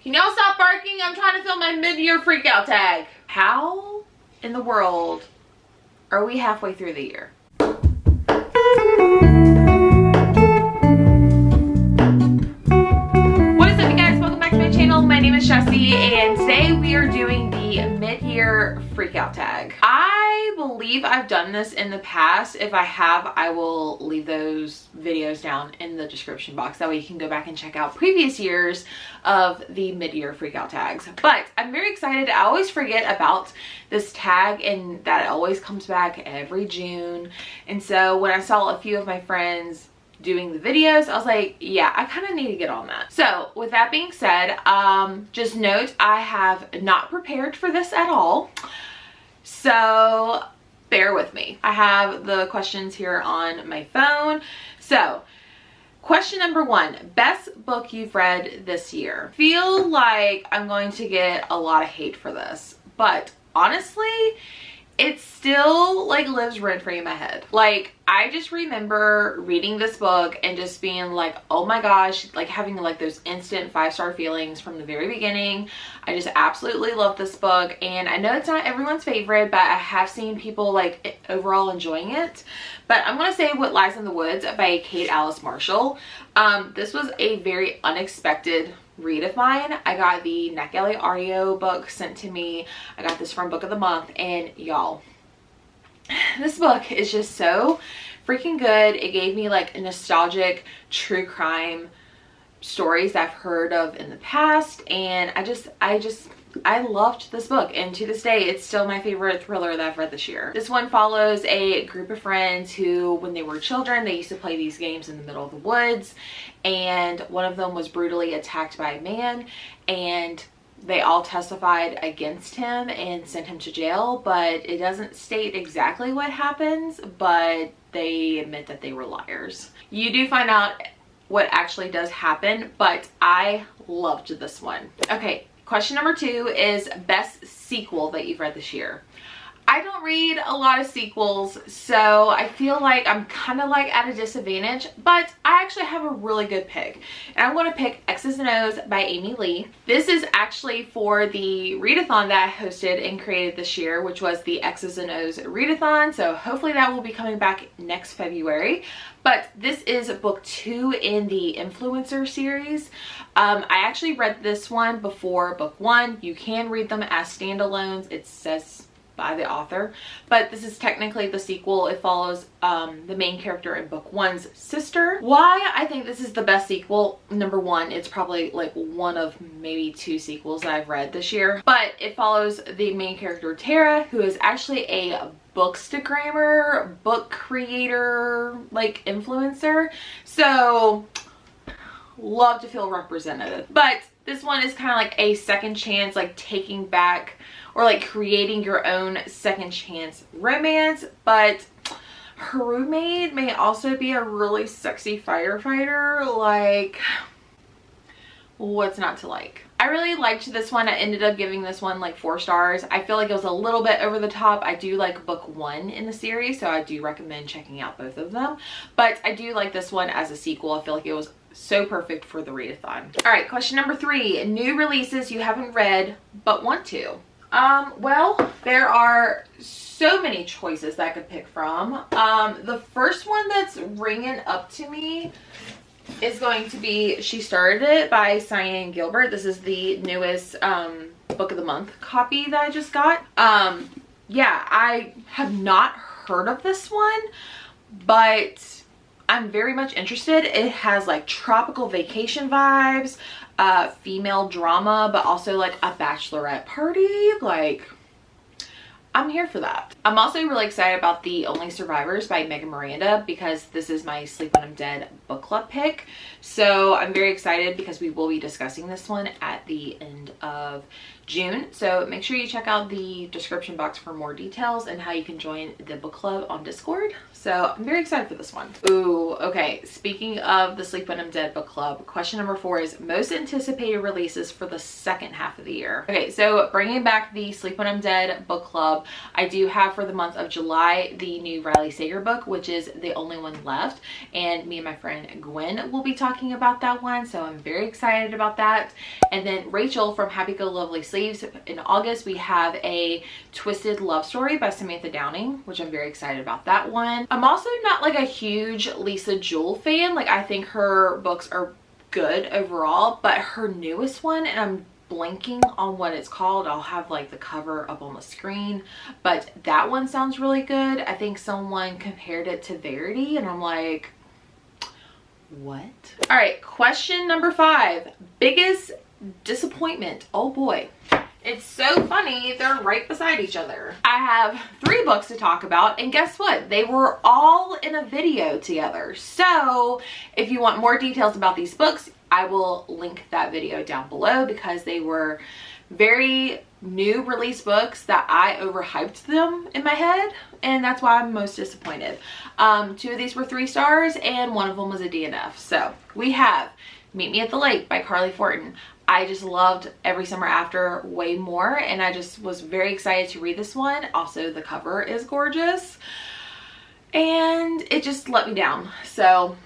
Can y'all stop barking? I'm trying to film my mid-year freakout tag. How in the world are we halfway through the year? What is up, you guys? Welcome back to my channel. My name is Jessie, and today we are doing the mid-year freakout tag. I believe I've done this in the past. If I have, I will leave those videos down in the description box. That way you can go back and check out previous years of the mid-year freakout tags. But I'm very excited. I always forget about this tag and that it always comes back every June. And so when I saw a few of my friends doing the videos, I was like, yeah, I kind of need to get on that. So with that being said, just note I have not prepared for this at all, so bear with me. I have the questions here on my phone. So question number 1, best book you've read this year. Feel like I'm going to get a lot of hate for this, but honestly, it still like lives rent-free in my head. Like, I just remember reading this book and just being like, oh my gosh, like having like those instant 5-star feelings from the very beginning. I just absolutely love this book, and I know it's not everyone's favorite, but I have seen people like overall enjoying it. But I'm gonna say What Lies in the Woods by Kate Alice Marshall. This was a very unexpected read of mine. I got the NetGalley audio book sent to me. I got this from Book of the Month, and y'all, this book is just so freaking good. It gave me like nostalgic true crime stories that I've heard of in the past, and I loved this book, and to this day it's still my favorite thriller that I've read this year. This one follows a group of friends who, when they were children, they used to play these games in the middle of the woods, and one of them was brutally attacked by a man, and they all testified against him and sent him to jail, but it doesn't state exactly what happens, but they admit that they were liars. You do find out what actually does happen, but I loved this one. Okay, question number 2 is best sequel that you've read this year. I don't read a lot of sequels, so I feel like I'm kind of like at a disadvantage, but I actually have a really good pick. And I'm going to pick X's and O's by Amy Lee. This is actually for the readathon that I hosted and created this year, which was the X's and O's readathon. So hopefully that will be coming back next February. But this is book 2 in the Influencer series. I actually read this one before book 1. You can read them as standalones. It says by the author, but this is technically the sequel. It follows the main character in book 1's sister. Why I think this is the best sequel, number 1, it's probably like one of maybe 2 sequels that I've read this year, but it follows the main character Tara, who is actually a bookstagrammer, book creator, like influencer. So love to feel represented. But this one is kind of like a second chance, like taking back or like creating your own second chance romance. But her roommate may also be a really sexy firefighter. Like, what's not to like? I really liked this one. I ended up giving this one like 4 stars. I feel like it was a little bit over the top. I do like book 1 in the series, so I do recommend checking out both of them. But I do like this one as a sequel. I feel like it was so perfect for the readathon. All right, question number 3, new releases you haven't read but want to. Well, there are so many choices that I could pick from. The first one that's ringing up to me is going to be She Started It by Cyan Gilbert. This is the newest Book of the Month copy that I just got. Yeah, I have not heard of this one, but I'm very much interested. It has like tropical vacation vibes, female drama, but also like a bachelorette party. Like, I'm here for that. I'm also really excited about The Only Survivors by Megan Miranda, because this is my Sleep When I'm Dead book club pick. So I'm very excited because we will be discussing this one at the end of June. So make sure you check out the description box for more details and how you can join the book club on Discord. So I'm very excited for this one. Ooh, okay. Speaking of the Sleep When I'm Dead book club, question number 4 is most anticipated releases for the second half of the year. Okay, so bringing back the Sleep When I'm Dead book club, I do have for the month of July the new Riley Sager book, which is the only one left, and me and my friend Gwen will be talking about that one, so I'm very excited about that. And then Rachel from Happy Go Lovely Sleeves, in August we have a Twisted Love Story by Samantha Downing, which I'm very excited about that one. I'm also not like a huge Lisa Jewell fan. Like, I think her books are good overall, but her newest one, and I'm blanking on what it's called, I'll have like the cover up on the screen, but that one sounds really good. I think someone compared it to Verity, and I'm like, what? All right, question number 5, biggest disappointment. Oh boy, it's so funny, they're right beside each other. I have 3 books to talk about, and guess what? They were all in a video together. So if you want more details about these books, I will link that video down below, because they were very new release books that I overhyped them in my head, and that's why I'm most disappointed. 2 of these were 3 stars, and one of them was a DNF. So we have Meet Me at the Lake by Carly Fortin. I just loved Every Summer After way more, and I just was very excited to read this one. Also, the cover is gorgeous, and it just let me down. So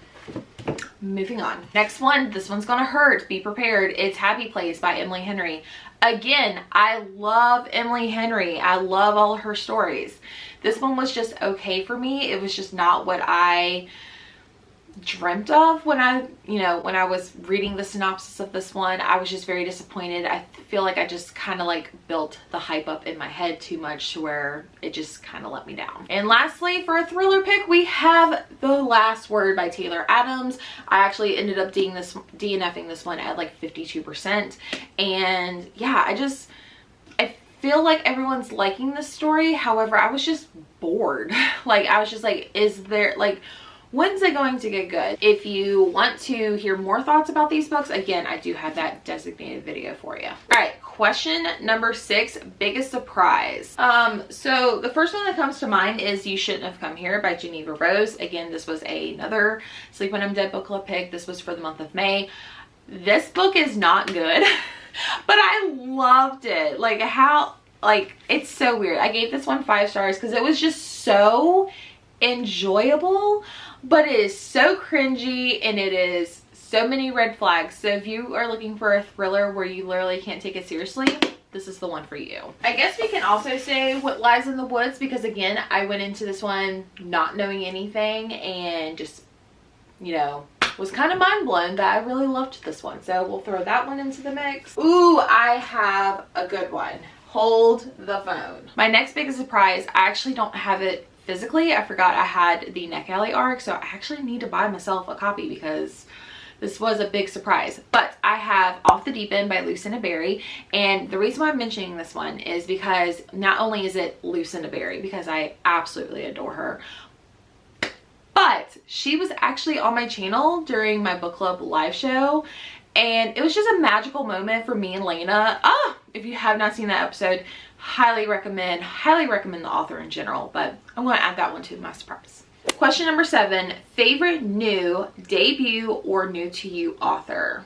moving on. Next one, this one's gonna hurt. Be prepared. It's Happy Place by Emily Henry. Again, I love Emily Henry. I love all of her stories. This one was just okay for me. It was just not what I dreamt of when I was reading the synopsis of this one. I was just very disappointed. I feel like I just kind of like built the hype up in my head too much to where it just kind of let me down. And lastly, for a thriller pick, we have The Last Word by Taylor Adams. I actually ended up DNFing this one at like 52%. And yeah, I feel like everyone's liking this story. However, I was just bored. Like, I was just like, is there like, when's it going to get good? If you want to hear more thoughts about these books, again, I do have that designated video for you. All right, question number 6, biggest surprise. So the first one that comes to mind is You Shouldn't Have Come Here by Geneva Rose. Again, this was another Sleep When I'm Dead book club pick. This was for the month of May. This book is not good, but I loved it. Like, it's so weird. I gave this one 5 stars because it was just so enjoyable, but it is so cringy, and it is so many red flags. So if you are looking for a thriller where you literally can't take it seriously, this is the one for you. I guess we can also say What Lies in the Woods, because again, I went into this one not knowing anything, and just, you know, was kind of mind blown that I really loved this one. So we'll throw that one into the mix. Ooh, I have a good one. Hold the phone. My next biggest surprise, I actually don't have it physically. I forgot I had the Neck Alley arc, so I actually need to buy myself a copy because this was a big surprise. But I have Off the Deep End by Lucinda Berry, and the reason why I'm mentioning this one is because not only is it Lucinda Berry, because I absolutely adore her, but she was actually on my channel during my book club live show, and it was just a magical moment for me and Lena. If you have not seen that episode, highly recommend the author in general, but I'm going to add that one to my surprise. Question number 7, favorite new, debut, or new to you author?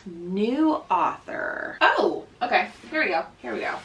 New author. Oh, okay. Here we go.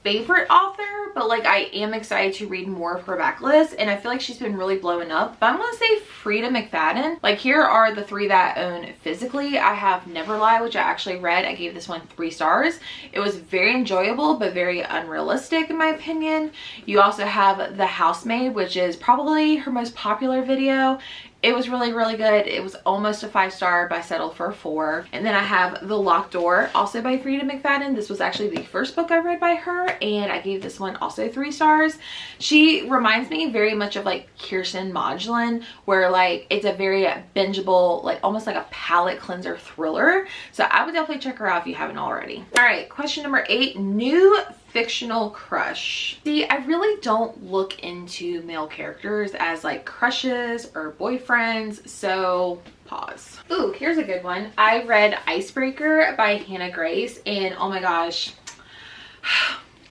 Favorite author, but like, I am excited to read more of her backlist, and I feel like she's been really blowing up. But I'm gonna say Frida McFadden. Like, here are the 3 that I own physically. I have Never Lie, which I actually read. I gave this one 3 stars. It was very enjoyable, but very unrealistic in my opinion. You also have The Housemaid, which is probably her most popular video. It was really, really good. It was almost a 5-star, but I settled for a 4. And then I have The Locked Door, also by Frida McFadden. This was actually the first book I read by her, and I gave this one also 3 stars. She reminds me very much of like Kirsten Modulin, where like it's a very bingeable, like almost like a palate cleanser thriller. So I would definitely check her out if you haven't already. All right, question number 8, new fictional crush. See, I really don't look into male characters as like crushes or boyfriends, so pause. Ooh, here's a good one. I read Icebreaker by Hannah Grace, and oh my gosh,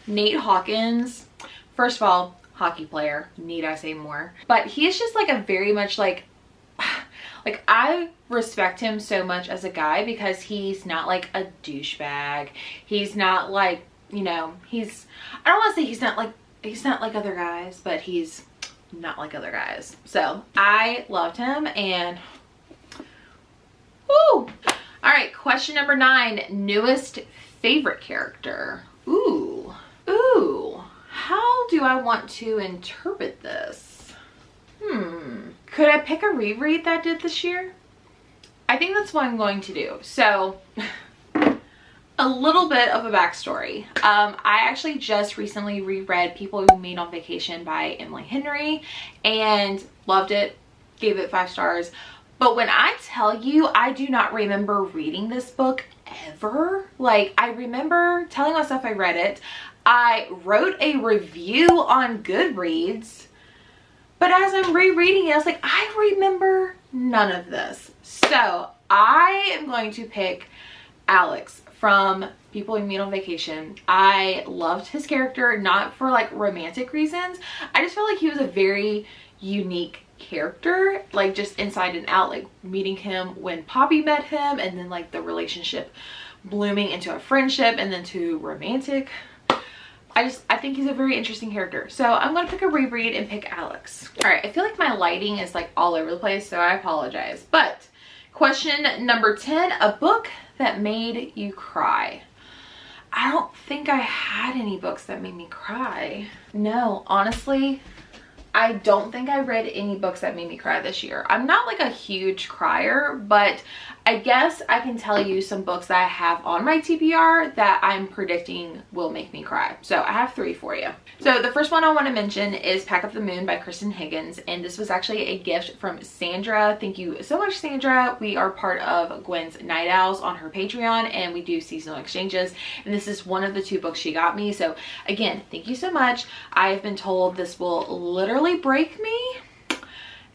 Nate Hawkins, first of all, hockey player, need I say more, but he is just like a very much like I respect him so much as a guy, because he's not like a douchebag. He's not like you know, I don't want to say he's not like other guys, but he's not like other guys. So I loved him, and woo. All right, question number 9, newest favorite character. Ooh, how do I want to interpret this? Could I pick a reread that I did this year? I think that's what I'm going to do. So a little bit of a backstory. I actually just recently reread People We Meet on Vacation by Emily Henry and loved it, gave it 5 stars. But when I tell you, I do not remember reading this book ever. Like, I remember telling myself I read it. I wrote a review on Goodreads, but as I'm rereading it, I was like, I remember none of this. So I am going to pick Alex from People We Meet on Vacation. I loved his character, not for like romantic reasons. I just felt like he was a very unique character, like just inside and out, like meeting him when Poppy met him, and then like the relationship blooming into a friendship and then to romantic. I think he's a very interesting character. So I'm gonna pick a reread and pick Alex. All right, I feel like my lighting is like all over the place, so I apologize. But question number 10, a book that made you cry. I don't think I had any books that made me cry. No, honestly, I don't think I read any books that made me cry this year. I'm not like a huge crier, but I guess I can tell you some books that I have on my TBR that I'm predicting will make me cry. So I have 3 for you. So the first one I want to mention is Pack Up the Moon by Kristen Higgins. And this was actually a gift from Sandra. Thank you so much, Sandra. We are part of Gwen's Night Owls on her Patreon, and we do seasonal exchanges. And this is one of the 2 books she got me. So again, thank you so much. I have been told this will literally break me,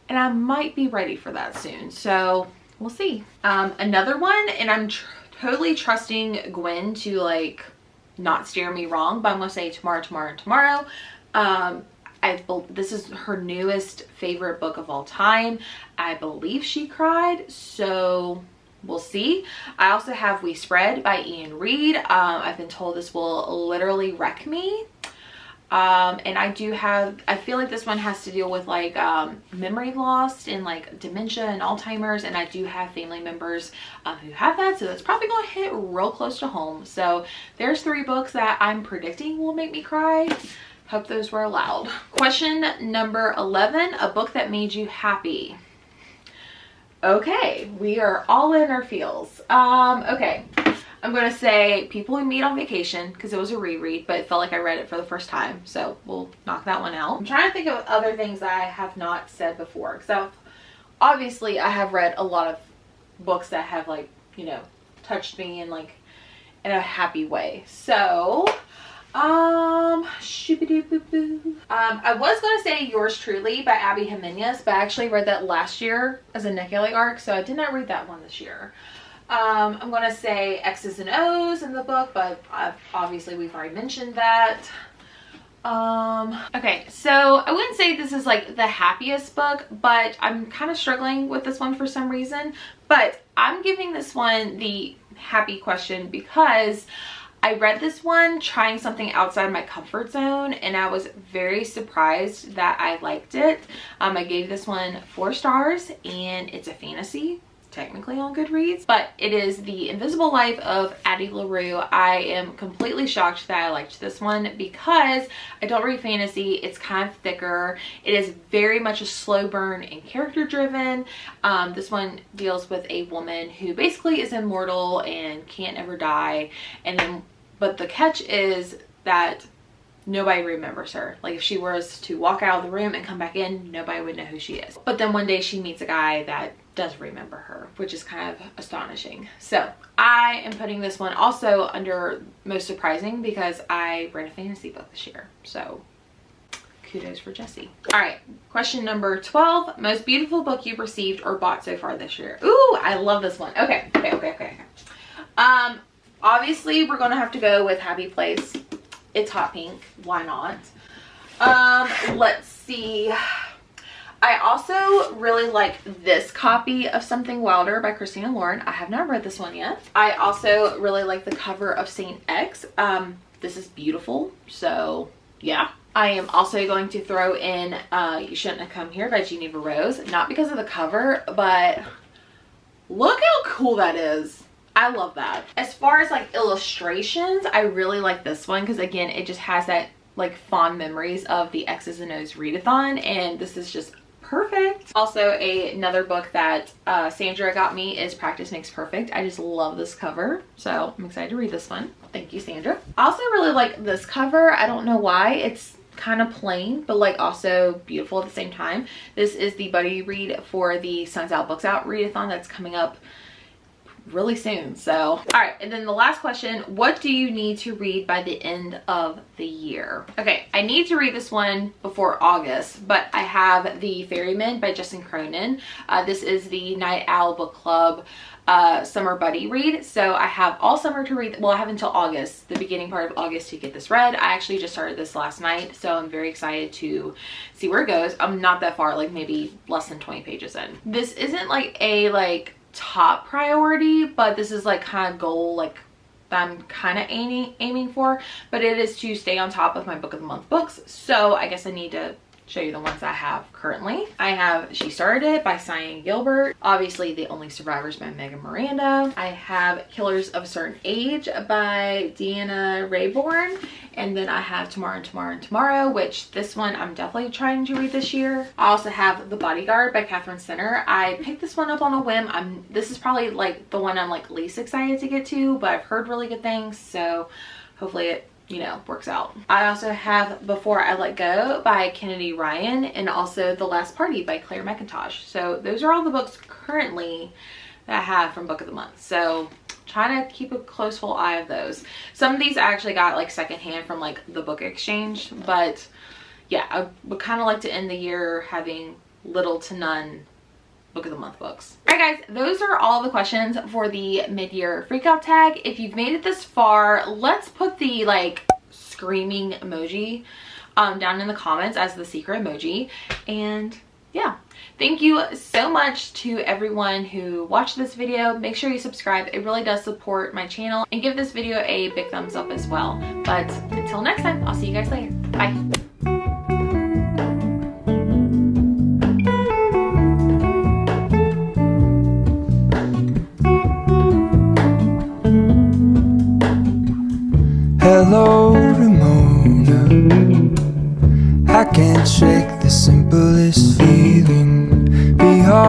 and I might be ready for that soon. So we'll see. Another one, and I'm totally trusting Gwen to like not steer me wrong, but I'm gonna say Tomorrow. This is her newest favorite book of all time. I believe she cried, so we'll see. I also have We Spread by Ian Reid. I've been told this will literally wreck me. And I feel like this one has to deal with like memory loss and like dementia and Alzheimer's, and I do have family members who have that, so that's probably gonna hit real close to home. So there's 3 books that I'm predicting will make me cry. Hope those were allowed. Question number 11, a book that made you happy. Okay, we are all in our feels. Okay, I'm gonna say People We Meet on Vacation because it was a reread, but it felt like I read it for the first time, so we'll knock that one out. I'm trying to think of other things that I have not said before. So obviously I have read a lot of books that have like, you know, touched me in like in a happy way. So I was gonna say Yours Truly by Abby Jimenez, but I actually read that last year as a Nick Kelly arc, so I did not read that one this year. I'm gonna say X's and O's in the book, but obviously we've already mentioned that. Okay, so I wouldn't say this is like the happiest book, but I'm kind of struggling with this one for some reason. But I'm giving this one the happy question because I read this one trying something outside my comfort zone, and I was very surprised that I liked it. I gave this one 4 stars, and it's a fantasy, technically on Goodreads, but it is The Invisible Life of Addie LaRue. I am completely shocked that I liked this one because I don't read fantasy. It's kind of thicker. It is very much a slow burn and character driven. This one deals with a woman who basically is immortal and can't ever die, and then but the catch is that nobody remembers her. Like if she was to walk out of the room and come back in, nobody would know who she is. But then one day she meets a guy that does remember her, which is kind of astonishing. So I am putting this one also under most surprising because I read a fantasy book this year. So kudos for Jessie. All right, question number 12, most beautiful book you've received or bought so far this year. Ooh, I love this one. Okay. Obviously we're gonna have to go with Happy Place. It's hot pink, why not? Let's see. I also really like this copy of Something Wilder by Christina Lauren. I have not read this one yet. I also really like the cover of Saint X. This is beautiful, so yeah. I am also going to throw in You Shouldn't Have Come Here by Geneva Rose. Not because of the cover, but look how cool that is. I love that. As far as like illustrations, I really like this one because again, it just has that like fond memories of the X's and O's readathon, and this is just perfect. Also, another book that Sandra got me is Practice Makes Perfect. I just love this cover, so I'm excited to read this one. Thank you, Sandra. I also really like this cover. I don't know why. It's kind of plain, but like also beautiful at the same time. This is the buddy read for the Suns Out Books Out readathon that's coming up really soon. So all right, and then the last question, what do you need to read by the end of the year? Okay, I need to read this one before August, but I have The Ferryman by Justin Cronin. This is the Night Owl Book Club summer buddy read, so I have all summer to read. Well, I have until August, the beginning part of August, to get this read. I actually just started this last night, so I'm very excited to see where it goes. I'm not that far, like maybe less than 20 pages in. This isn't like a top priority, but this is like kind of goal like I'm kind of aiming for, but it is to stay on top of my book of the month books. So I guess I need to show you the ones I have currently. I have She Started It by Cyan Gilbert, obviously The Only Survivors by Megan Miranda. I have Killers of a Certain Age by Deanna Rayborn, and then I have Tomorrow and Tomorrow and Tomorrow, which this one I'm definitely trying to read this year. I also have The Bodyguard by Catherine Sinner. I picked this one up on a whim. This is probably like the one I'm like least excited to get to, but I've heard really good things, so hopefully it, you know, works out. I also have Before I Let Go by Kennedy Ryan, and also The Last Party by Claire McIntosh. So those are all the books currently that I have from Book of the Month. So trying to keep a close full eye of those. Some of these I actually got like secondhand from like the Book Exchange, but yeah, I would kind of like to end the year having little to none Book of the Month books. All right, guys, those are all the questions for the mid-year freakout tag. If you've made it this far, let's put the like screaming emoji down in the comments as the secret emoji. And yeah, thank you so much to everyone who watched this video. Make sure you subscribe. It really does support my channel, and give this video a big thumbs up as well. But until next time, I'll see you guys later. Bye. Hello, Ramona. I can't shake the simplest